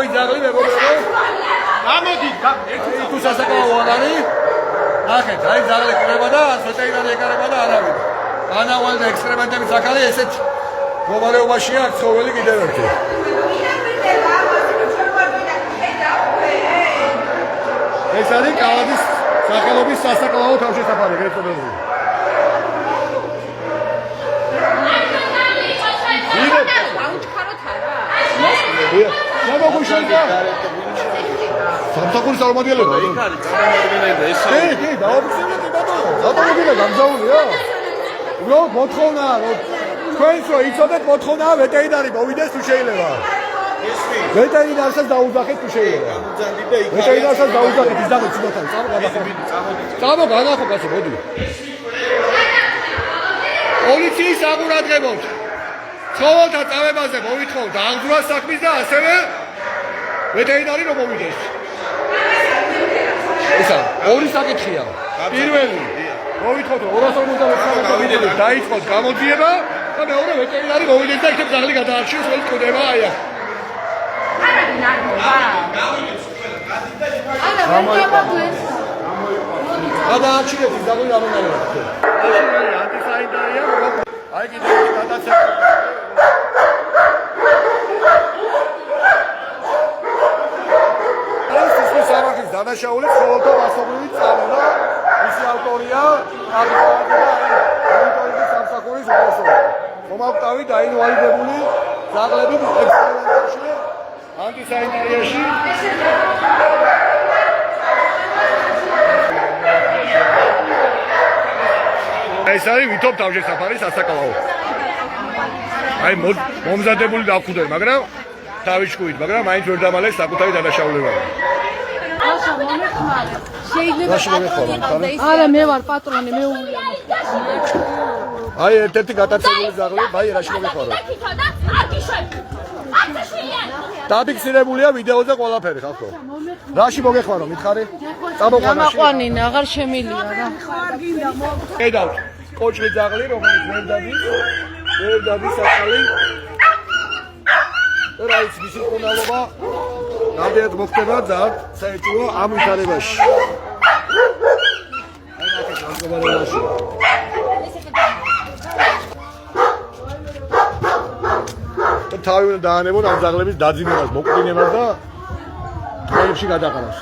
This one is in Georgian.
ვიდეოი ძაღლი მეგობრებო. გამოდით, თუ სასაკავო არ არის. ნახეთ, აი ძაღლი ყრება და ვეტერინარი ეკარება და არავინ. ანავალ და ექსპერიმენტების ახალი ესეთ მდგომარეობაშია ცხოველი კიდევ ერთი. ეს არის კალადის სახელობის სასაკავო თავშესაფარი, გეწოდებული. სამსახურის წარმომადგენლება. იქ არის წარმომადგენლება ეს. კი, დაუბრუნდით ბატონო. ბატონო გამზაულია. უბრალოდ მოთხოვნაა, რომ თქვენს რო იცოდეთ მოთხოვნაა ვეტერინარი მოვიდეს თუ შეიძლება. ვეტერინარსაც დაუძახეთ თუ შეიძლება. ვეტერინარსაც დაუძახეთ ის დაგეთ ცოტა. წამო განახო კაცო, მოდი. პოლიციის აყურადღებოთ. ცხოველთა წამებაზე მოვითხოვთ აღძვრა საქმის და ასევე ვეტერინარი რომ მოვიდეს. ისა ორი საკითხია. პირველი მოვითხოვთ 259 მილიონი დაიწყოთ გამოძიება და მეორე ვეტერინარი მოვიდეს და იქნებ ძაღლი გადაარჩიოს ყველა კუდება აი ახ. გადაარჩიეთ ის ძაღლი რამონაა. მაშინ არის ანტისანიტარია აი კიდევ გადაცემა. დანაშაული ცხოველთა მასობრივი წამება მისი ავტორია აღიარება და მონიტორინგის სამსახურის უფროსობა. მომავტავი დაინვალიდებული ძაღლები ექსპერიმენტებში ანტისანიტარიაში ეს არის ვითომ თავშესაფარი სასაკავაო. აი მომზადებული დავხვდნენ, მაგრამ თავისკუით, მაგრამ მაინც ვერ დამალეს საკუთარი დანაშაულება. არა მე ვარ პატრონი მეუღლე აი ერთ-ერთი გატაცებული ძაღლი ბაი რაში მოგეხარო დაფიქსირებულია ვიდეოზე ყველაფერი ხალხო რაში მოგეხარო მითხარი დამაყვანინა აღარ შემილია რა ხედავთ კოჭრი ძაღლი რომელიც ვერ დადის საწყალი რა ის მისი უნალობა რამდენად მოხდება ძალიან საერთოა ამ ვითარებაში. აი ნახეთ ამგვარებაში. თავი უნდა დაანებონ ამ ძაღლების დაძინებას, მოკვდინებას და თვალებში გადაყარას.